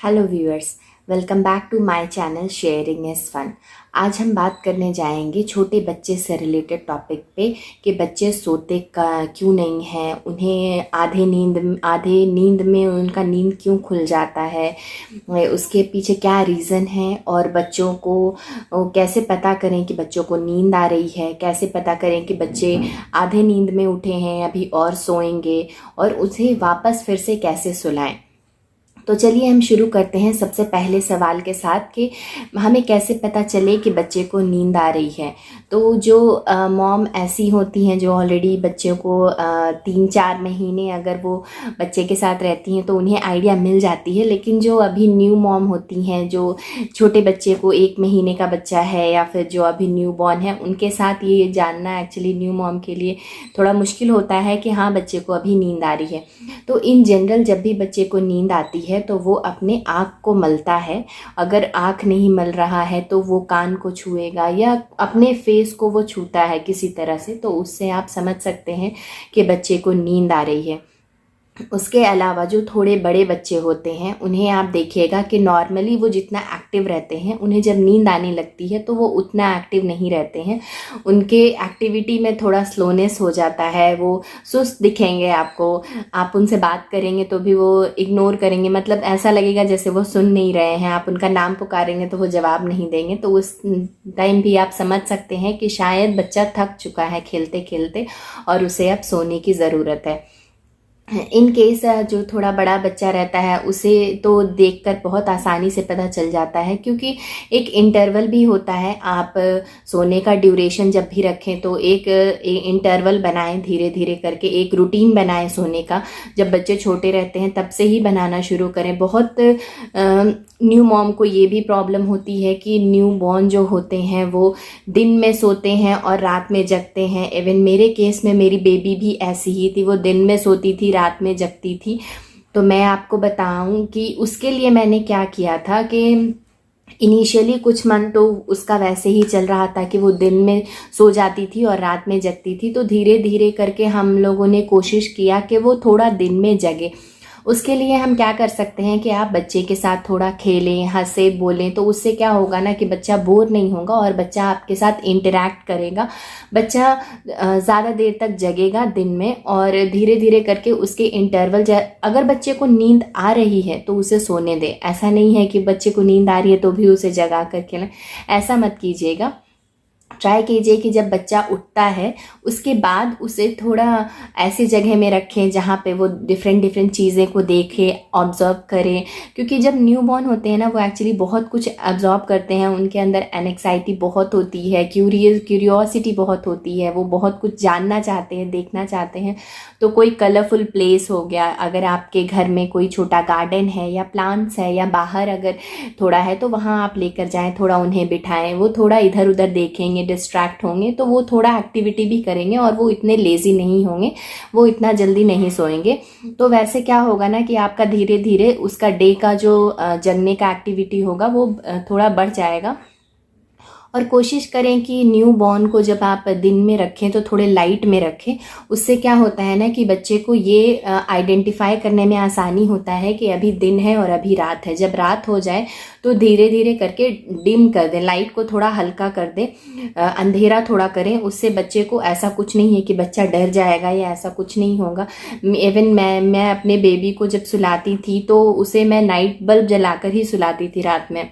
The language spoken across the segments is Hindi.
Hello viewers, welcome back to my channel sharing is fun. आज हम बात करने जाएंगे छोटे बच्चे से रिलेटेड टॉपिक पे कि बच्चे सोते का क्यों नहीं हैं, उन्हें आधे नींद में उनका नींद क्यों खुल जाता है, उसके पीछे क्या रीज़न है और बच्चों को कैसे पता करें कि बच्चों को नींद आ रही है, कैसे पता करें कि बच्चे आधे नींद में उठे हैं अभी और सोएंगे और उसे वापस फिर से कैसे सुलाएं। तो चलिए हम शुरू करते हैं सबसे पहले सवाल के साथ कि हमें कैसे पता चले कि बच्चे को नींद आ रही है। तो जो मॉम ऐसी होती हैं जो ऑलरेडी बच्चे को 3-4 महीने अगर वो बच्चे के साथ रहती हैं तो उन्हें आइडिया मिल जाती है, लेकिन जो अभी न्यू मॉम होती हैं जो छोटे बच्चे को 1 महीने का बच्चा है या फिर जो अभी न्यू बॉर्न है, उनके साथ ये जानना एक्चुअली न्यू मॉम के लिए थोड़ा मुश्किल होता है कि हाँ बच्चे को अभी नींद आ रही है। तो इन जनरल जब भी बच्चे को नींद आती है तो वो अपने आँख को मलता है। अगर आँख नहीं मल रहा है तो वो कान को छुएगा या अपने फेस को वो छूता है किसी तरह से, तो उससे आप समझ सकते हैं कि बच्चे को नींद आ रही है। उसके अलावा जो थोड़े बड़े बच्चे होते हैं उन्हें आप देखिएगा कि नॉर्मली वो जितना एक्टिव रहते हैं, उन्हें जब नींद आने लगती है तो वो उतना एक्टिव नहीं रहते हैं। उनके एक्टिविटी में थोड़ा स्लोनेस हो जाता है, वो सुस्त दिखेंगे आपको। आप उनसे बात करेंगे तो भी वो इग्नोर करेंगे, मतलब ऐसा लगेगा जैसे वो सुन नहीं रहे हैं। आप उनका नाम पुकारेंगे तो वो जवाब नहीं देंगे। तो उस टाइम भी आप समझ सकते हैं कि शायद बच्चा थक चुका है खेलते खेलते और उसे अब सोने की ज़रूरत है। इन केस जो थोड़ा बड़ा बच्चा रहता है उसे तो देखकर बहुत आसानी से पता चल जाता है, क्योंकि एक इंटरवल भी होता है। आप सोने का ड्यूरेशन जब भी रखें तो एक इंटरवल बनाएं, धीरे धीरे करके एक रूटीन बनाएं सोने का। जब बच्चे छोटे रहते हैं तब से ही बनाना शुरू करें। बहुत न्यू मॉम को ये भी प्रॉब्लम होती है कि न्यू बॉर्न जो होते हैं वो दिन में सोते हैं और रात में जगते हैं। इवन मेरे केस में मेरी बेबी भी ऐसी ही थी, वो दिन में सोती थी, रात में जगती थी। तो मैं आपको बताऊं कि उसके लिए मैंने क्या किया था कि इनिशियली कुछ मंथ तो उसका वैसे ही चल रहा था कि वो दिन में सो जाती थी और रात में जगती थी। तो धीरे धीरे करके हम लोगों ने कोशिश किया कि वो थोड़ा दिन में जगे। उसके लिए हम क्या कर सकते हैं कि आप बच्चे के साथ थोड़ा खेलें, हंसे, बोलें। तो उससे क्या होगा ना कि बच्चा बोर नहीं होगा और बच्चा आपके साथ इंटरैक्ट करेगा। बच्चा ज़्यादा देर तक जगेगा दिन में और धीरे धीरे करके उसके इंटरवल अगर बच्चे को नींद आ रही है तो उसे सोने दें। ऐसा नहीं है कि बच्चे को नींद आ रही है तो भी उसे जगा कर खेलें, ऐसा मत कीजिएगा। ट्राई कीजिए कि जब बच्चा उठता है उसके बाद उसे थोड़ा ऐसी जगह में रखें जहाँ पे वो डिफरेंट डिफरेंट चीज़ें को देखे, ऑब्जर्व करें। क्योंकि जब न्यू बॉर्न होते हैं ना वो एक्चुअली बहुत कुछ ऑब्जर्व करते हैं। उनके अंदर एनेक्साइटी बहुत होती है, क्यूरियोसिटी बहुत होती है, वो बहुत कुछ जानना चाहते हैं, देखना चाहते हैं। तो कोई कलरफुल प्लेस हो गया, अगर आपके घर में कोई छोटा गार्डन है या प्लांट्स है या बाहर अगर थोड़ा है तो वहाँ आप लेकर जाएं, थोड़ा उन्हें बिठाएं। वो थोड़ा इधर उधर देखेंगे, डिस्ट्रैक्ट होंगे तो वो थोड़ा एक्टिविटी भी करेंगे और वो इतने लेज़ी नहीं होंगे, वो इतना जल्दी नहीं सोएंगे। तो वैसे क्या होगा ना कि आपका धीरे धीरे उसका डे का जो जगने का एक्टिविटी होगा वो थोड़ा बढ़ जाएगा। और कोशिश करें कि न्यू बॉर्न को जब आप दिन में रखें तो थोड़े लाइट में रखें। उससे क्या होता है ना कि बच्चे को ये आइडेंटिफाई करने में आसानी होता है कि अभी दिन है और अभी रात है। जब रात हो जाए तो धीरे धीरे करके डिम कर दें, लाइट को थोड़ा हल्का कर दें, अंधेरा थोड़ा करें। उससे बच्चे को ऐसा कुछ नहीं है कि बच्चा डर जाएगा या ऐसा कुछ नहीं होगा। इवन मैं अपने बेबी को जब सुलाती थी तो उसे मैं नाइट बल्ब जलाकर ही सुलाती थी रात में।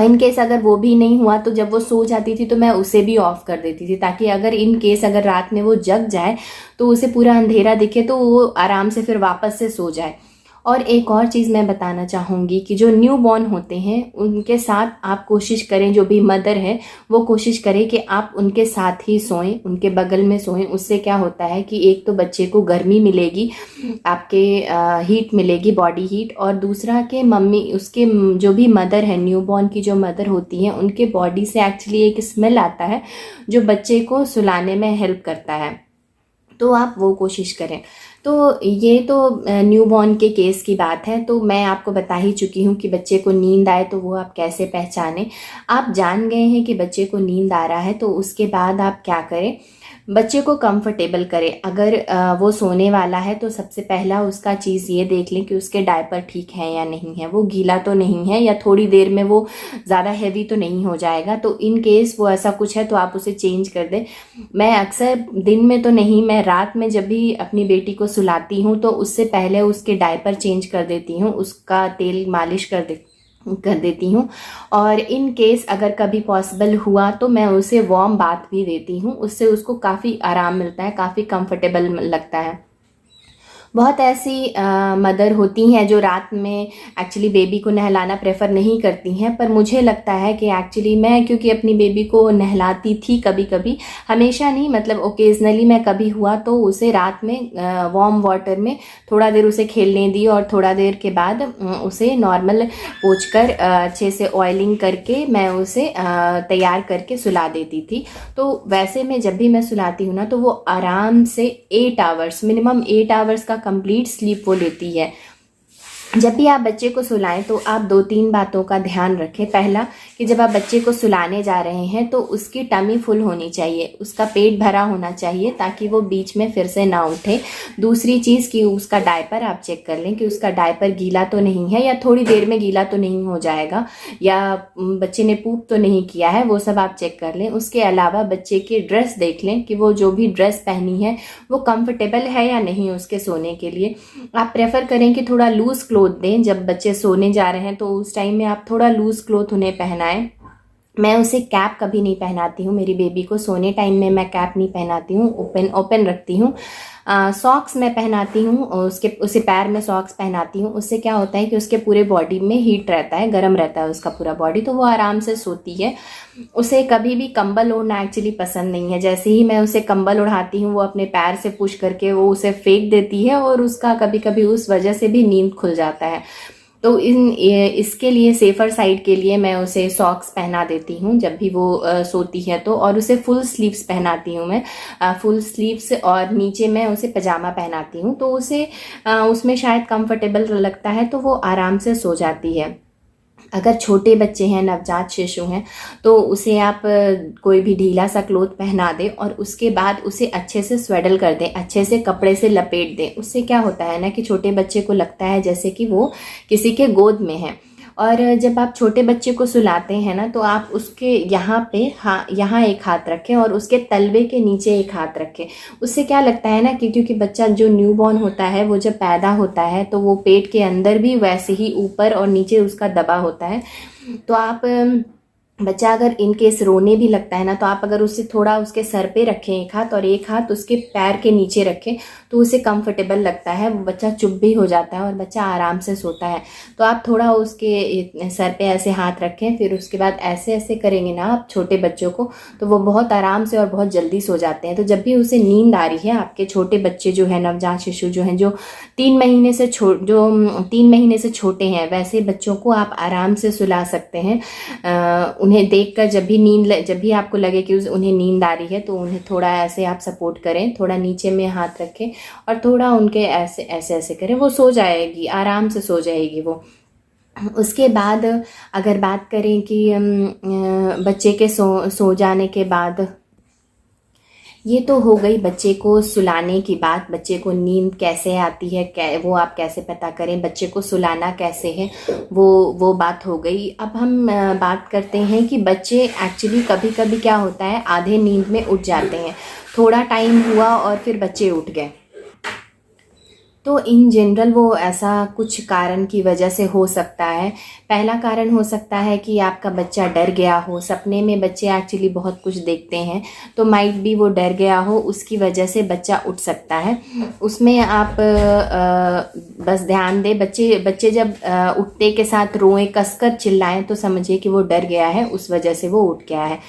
इन केस अगर वो भी नहीं हुआ तो जब वो सो जाती थी तो मैं उसे भी ऑफ कर देती थी, ताकि अगर इन केस अगर रात में वो जग जाए तो उसे पूरा अंधेरा दिखे तो वो आराम से फिर वापस से सो जाए। और एक और चीज़ मैं बताना चाहूँगी कि जो न्यू बॉर्न होते हैं उनके साथ आप कोशिश करें, जो भी मदर है वो कोशिश करें कि आप उनके साथ ही सोएं, उनके बगल में सोएं। उससे क्या होता है कि एक तो बच्चे को गर्मी मिलेगी, आपके हीट मिलेगी, बॉडी हीट, और दूसरा कि मम्मी उसके जो भी मदर है, न्यू बॉर्न की जो मदर होती हैं उनके बॉडी से एक्चुअली एक स्मेल आता है जो बच्चे को सुलाने में हेल्प करता है। तो आप वो कोशिश करें। तो ये तो न्यू बॉर्न के केस की बात है। तो मैं आपको बता ही चुकी हूँ कि बच्चे को नींद आए तो वो आप कैसे पहचानें। आप जान गए हैं कि बच्चे को नींद आ रहा है तो उसके बाद आप क्या करें, बच्चे को कंफर्टेबल करें। अगर वो सोने वाला है तो सबसे पहला उसका चीज़ ये देख लें कि उसके डायपर ठीक है या नहीं है, वो गीला तो नहीं है, या थोड़ी देर में वो ज़्यादा हैवी तो नहीं हो जाएगा। तो इन केस वो ऐसा कुछ है तो आप उसे चेंज कर दें। मैं अक्सर दिन में तो नहीं, मैं रात में जब भी अपनी बेटी को सुलाती हूँ तो उससे पहले उसके डायपर चेंज कर देती हूँ, उसका तेल मालिश कर देती हूँ। और इन केस अगर कभी पॉसिबल हुआ तो मैं उसे वार्म बाथ भी देती हूँ, उससे उसको काफ़ी आराम मिलता है, काफ़ी कंफर्टेबल लगता है। बहुत ऐसी मदर होती हैं जो रात में एक्चुअली बेबी को नहलाना प्रेफर नहीं करती हैं, पर मुझे लगता है कि एक्चुअली मैं क्योंकि अपनी बेबी को नहलाती थी कभी कभी, हमेशा नहीं, मतलब ओकेजनली मैं कभी हुआ तो उसे रात में वार्म वाटर में थोड़ा देर उसे खेलने दी और थोड़ा देर के बाद उसे नॉर्मल पोंछकर अच्छे से ऑयलिंग करके मैं उसे तैयार करके सुला देती थी। तो वैसे में जब भी मैं सुलाती हूँ ना तो वो आराम से 8 आवर्स, मिनिमम 8 आवर्स का कंप्लीट स्लीप वो लेती है। जब भी आप बच्चे को सुलाएं तो आप 2-3 बातों का ध्यान रखें। पहला कि जब आप बच्चे को सुलाने जा रहे हैं तो उसकी टमी फुल होनी चाहिए, उसका पेट भरा होना चाहिए ताकि वो बीच में फिर से ना उठे। दूसरी चीज़ कि उसका डायपर आप चेक कर लें कि उसका डायपर गीला तो नहीं है या थोड़ी देर में गीला तो नहीं हो जाएगा, या बच्चे ने पूप तो नहीं किया है, वो सब आप चेक कर लें। उसके अलावा बच्चे की ड्रेस देख लें कि वो जो भी ड्रेस पहनी है वो कंफर्टेबल है या नहीं उसके सोने के लिए। आप प्रेफर करें कि थोड़ा लूज़ क्लोथ दें। जब बच्चे सोने जा रहे हैं तो उस टाइम में आप थोड़ा लूज़ क्लोथ उन्हें पहनाएं। मैं उसे कैप कभी नहीं पहनाती हूँ, मेरी बेबी को सोने टाइम में मैं कैप नहीं पहनाती हूँ, ओपन रखती हूँ। सॉक्स मैं पहनाती हूँ, उसे पैर में सॉक्स पहनाती हूँ। उससे क्या होता है कि उसके पूरे बॉडी में हीट रहता है, गर्म रहता है उसका पूरा बॉडी, तो वो आराम से सोती है। उसे कभी भी कंबल ओढ़ना एक्चुअली पसंद नहीं है। जैसे ही मैं उसे कंबल उड़ाती हूँ वो अपने पैर से पुश करके वो उसे फेंक देती है और उसका कभी कभी उस वजह से भी नींद खुल जाता है। तो इसके लिए सेफ़र साइड के लिए मैं उसे सॉक्स पहना देती हूँ जब भी वो सोती है तो, और उसे फुल स्लीव्स पहनाती हूँ मैं, फुल स्लीव्स, और नीचे मैं उसे पजामा पहनाती हूँ तो उसे उसमें शायद कंफर्टेबल लगता है तो वो आराम से सो जाती है। अगर छोटे बच्चे हैं, नवजात शिशु हैं, तो उसे आप कोई भी ढीला सा क्लोथ पहना दें और उसके बाद उसे अच्छे से स्वेडल कर दें, अच्छे से कपड़े से लपेट दें। उससे क्या होता है ना कि छोटे बच्चे को लगता है जैसे कि वो किसी के गोद में है। और जब आप छोटे बच्चे को सुलाते हैं ना तो आप उसके यहाँ पे यहाँ एक हाथ रखें और उसके तलवे के नीचे एक हाथ रखें। उससे क्या लगता है ना कि क्योंकि बच्चा जो न्यूबॉर्न होता है वो जब पैदा होता है तो वो पेट के अंदर भी वैसे ही ऊपर और नीचे उसका दबा होता है। तो आप बच्चा अगर इन केस रोने भी लगता है ना तो आप अगर उसे थोड़ा उसके सर पे रखें एक हाथ और एक हाथ उसके पैर के नीचे रखें तो उसे कंफर्टेबल लगता है, वो बच्चा चुप भी हो जाता है और बच्चा आराम से सोता है। तो आप थोड़ा उसके सर पे ऐसे हाथ रखें, फिर उसके बाद ऐसे ऐसे करेंगे ना आप छोटे बच्चों को तो वो बहुत आराम से और बहुत जल्दी सो जाते हैं। तो जब भी उसे नींद आ रही है, आपके छोटे बच्चे जो है, नवजात शिशु जो हैं, जो 3 महीने से छोटे हैं, वैसे बच्चों को आप आराम से सुला सकते हैं। उन्हें देखकर जब भी आपको लगे कि उन्हें नींद आ रही है तो उन्हें थोड़ा ऐसे आप सपोर्ट करें, थोड़ा नीचे में हाथ रखें और थोड़ा उनके ऐसे ऐसे ऐसे करें, वो सो जाएगी, आराम से सो जाएगी वो। उसके बाद अगर बात करें कि बच्चे के सो जाने के बाद, ये तो हो गई बच्चे को सुलाने की बात। बच्चे को नींद कैसे आती है, वो आप कैसे पता करें, बच्चे को सुलाना कैसे है, वो बात हो गई। अब हम बात करते हैं कि बच्चे एक्चुअली कभी कभी क्या होता है, आधे नींद में उठ जाते हैं, थोड़ा टाइम हुआ और फिर बच्चे उठ गए। तो इन जनरल वो ऐसा कुछ कारण की वजह से हो सकता है। पहला कारण हो सकता है कि आपका बच्चा डर गया हो। सपने में बच्चे एक्चुअली बहुत कुछ देखते हैं, तो माइट भी वो डर गया हो, उसकी वजह से बच्चा उठ सकता है। उसमें आप बस ध्यान दें, बच्चे जब उठते के साथ रोएं, कसकर चिल्लाएं तो समझिए कि वो डर गया है, उस वजह से वो उठ गया है।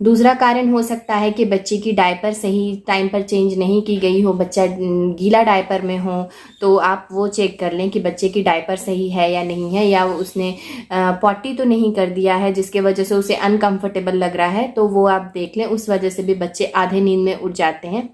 दूसरा कारण हो सकता है कि बच्चे की डायपर सही टाइम पर चेंज नहीं की गई हो, बच्चा गीला डायपर में हो, तो आप वो चेक कर लें कि बच्चे की डायपर सही है या नहीं है, या उसने पॉटी तो नहीं कर दिया है जिसके वजह से उसे अनकंफर्टेबल लग रहा है, तो वो आप देख लें। उस वजह से भी बच्चे आधे नींद में उठ जाते हैं।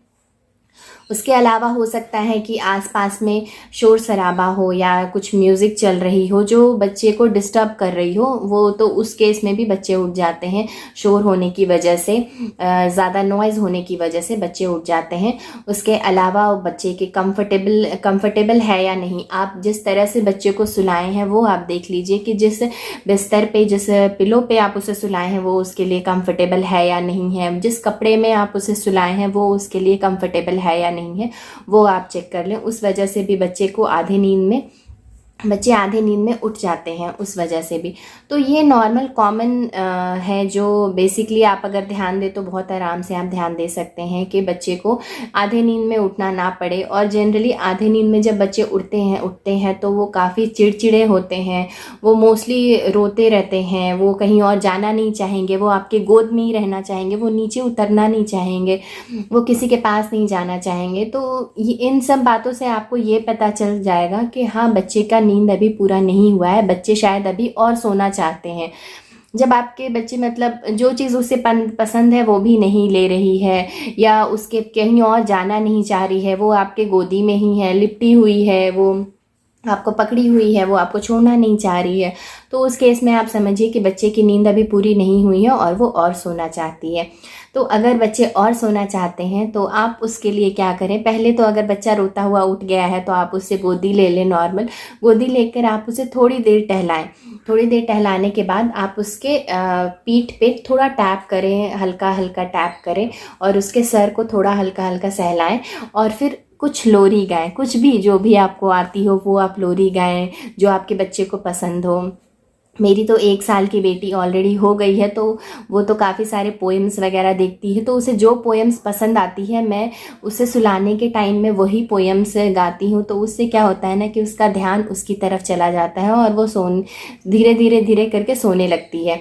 उसके अलावा हो सकता है कि आसपास में शोर शराबा हो या कुछ म्यूज़िक चल रही हो जो बच्चे को डिस्टर्ब कर रही हो, वो तो उस केस में भी बच्चे उठ जाते हैं। शोर होने की वजह से, ज़्यादा नॉइज़ होने की वजह से बच्चे उठ जाते हैं। उसके अलावा बच्चे के कंफर्टेबल है या नहीं, आप जिस तरह से बच्चे को सुलाए हैं वो आप देख लीजिए कि जिस बिस्तर पे, जिस पिलो पे आप उसे सुलाए हैं वो उसके लिए कंफर्टेबल है या नहीं है, जिस कपड़े में आप उसे सुलाए हैं वो उसके लिए कंफर्टेबल है या नहीं है, वो आप चेक कर लें। उस वजह से भी बच्चे आधे नींद में उठ जाते हैं, उस वजह से भी। तो ये नॉर्मल कॉमन है जो बेसिकली आप अगर ध्यान दें तो बहुत आराम से आप ध्यान दे सकते हैं कि बच्चे को आधे नींद में उठना ना पड़े। और जनरली आधे नींद में जब बच्चे उठते हैं तो वो काफ़ी चिड़चिड़े होते हैं, वो मोस्टली रोते रहते हैं, वो कहीं और जाना नहीं चाहेंगे, वो आपके गोद में ही रहना चाहेंगे, वो नीचे उतरना नहीं चाहेंगे, वो किसी के पास नहीं जाना चाहेंगे। तो इन सब बातों से आपको ये पता चल जाएगा कि हाँ, बच्चे का नींद अभी पूरा नहीं हुआ है, बच्चे शायद अभी और सोना चाहते हैं। जब आपके बच्चे मतलब जो चीज़ उसे पसंद है वो भी नहीं ले रही है, या उसके कहीं और जाना नहीं चाह रही है, वो आपके गोदी में ही है, लिपटी हुई है, वो आपको पकड़ी हुई है, वो आपको छोड़ना नहीं चाह रही है, तो उस केस में आप समझिए कि बच्चे की नींद अभी पूरी नहीं हुई है और वो और सोना चाहती है। तो अगर बच्चे और सोना चाहते हैं तो आप उसके लिए क्या करें, पहले तो अगर बच्चा रोता हुआ उठ गया है तो आप उससे गोदी ले लें, नॉर्मल गोदी लेकर आप उसे थोड़ी देर टहलाएं। थोड़ी देर टहलाने के बाद आप उसके पीठ पे थोड़ा टैप करें, हल्का हल्का टैप करें, और उसके सर को थोड़ा हल्का हल्का सहलाएं, और फिर कुछ लोरी गाएं, कुछ भी जो भी आपको आती हो वो आप लोरी गाएं जो आपके बच्चे को पसंद हो। मेरी तो 1 साल की बेटी ऑलरेडी हो गई है, तो वो तो काफ़ी सारे पोएम्स वगैरह देखती है, तो उसे जो पोएम्स पसंद आती है मैं उसे सुलाने के टाइम में वही पोएम्स गाती हूँ। तो उससे क्या होता है ना कि उसका ध्यान उसकी तरफ चला जाता है और वो धीरे करके सोने लगती है।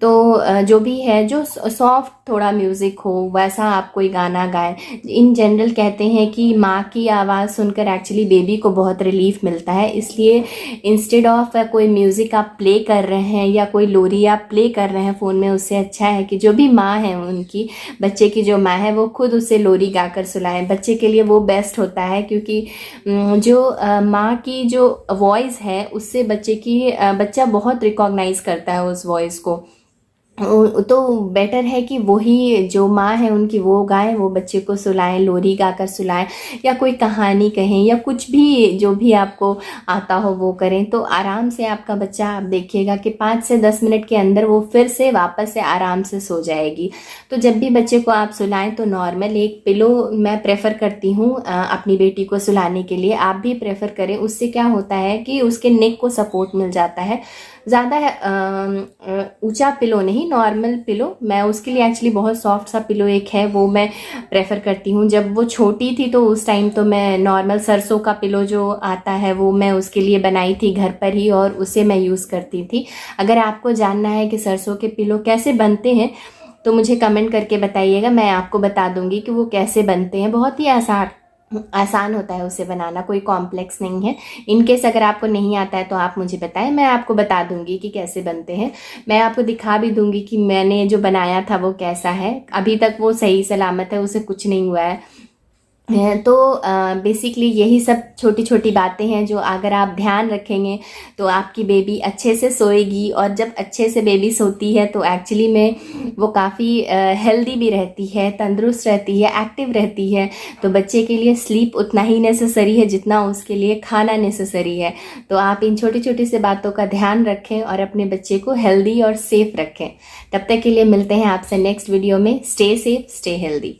तो जो भी है, जो सॉफ्ट थोड़ा म्यूज़िक हो वैसा आप कोई गाना गाएं। इन जनरल कहते हैं कि माँ की आवाज़ सुनकर एक्चुअली बेबी को बहुत रिलीफ मिलता है, इसलिए इंस्टेड ऑफ कोई म्यूज़िक आप प्ले कर रहे हैं या कोई लोरी आप प्ले कर रहे हैं फ़ोन में, उससे अच्छा है कि जो भी माँ है उनकी, बच्चे की जो माँ है वो खुद उसे लोरी गाकर सुलाएं। बच्चे के लिए वो बेस्ट होता है, क्योंकि जो माँ की जो वॉइस है उससे बच्चा बहुत रिकॉग्नाइज करता है उस वॉइस को। तो बेटर है कि वही जो माँ है उनकी वो गाएं, वो बच्चे को सुलाएं, लोरी गाकर सुलाएं, या कोई कहानी कहें, या कुछ भी जो भी आपको आता हो वो करें। तो आराम से आपका बच्चा, आप देखिएगा कि 5 से 10 मिनट के अंदर वो फिर से वापस से आराम से सो जाएगी। तो जब भी बच्चे को आप सुलाएं तो नॉर्मल एक पिलो मैं प्रेफर करती हूँ अपनी बेटी को सुलाने के लिए, आप भी प्रेफर करें। उससे क्या होता है कि उसके नेक को सपोर्ट मिल जाता है। ज़्यादा ऊंचा पिलो नहीं, नॉर्मल पिलो, मैं उसके लिए एक्चुअली बहुत सॉफ्ट सा पिलो एक है वो मैं प्रेफर करती हूँ। जब वो छोटी थी तो उस टाइम तो मैं नॉर्मल सरसों का पिलो जो आता है वो मैं उसके लिए बनाई थी घर पर ही, और उसे मैं यूज़ करती थी। अगर आपको जानना है कि सरसों के पिलो कैसे बनते हैं तो मुझे कमेंट करके बताइएगा, मैं आपको बता दूंगी कि वो कैसे बनते हैं। बहुत ही आसान होता है उसे बनाना, कोई कॉम्प्लेक्स नहीं है। इनकेस अगर आपको नहीं आता है तो आप मुझे बताएं, मैं आपको बता दूंगी कि कैसे बनते हैं। मैं आपको दिखा भी दूंगी कि मैंने जो बनाया था वो कैसा है। अभी तक वो सही सलामत है, उसे कुछ नहीं हुआ है। तो बेसिकली यही सब छोटी छोटी बातें हैं जो अगर आप ध्यान रखेंगे तो आपकी बेबी अच्छे से सोएगी। और जब अच्छे से बेबी सोती है तो एक्चुअली में वो काफ़ी हेल्दी भी रहती है, तंदुरुस्त रहती है, एक्टिव रहती है। तो बच्चे के लिए स्लीप उतना ही नेसेसरी है जितना उसके लिए खाना नेसेसरी है। तो आप इन छोटी छोटी से बातों का ध्यान रखें और अपने बच्चे को हेल्दी और सेफ रखें। तब तक के लिए मिलते हैं आपसे नेक्स्ट वीडियो में। Stay safe, stay healthy.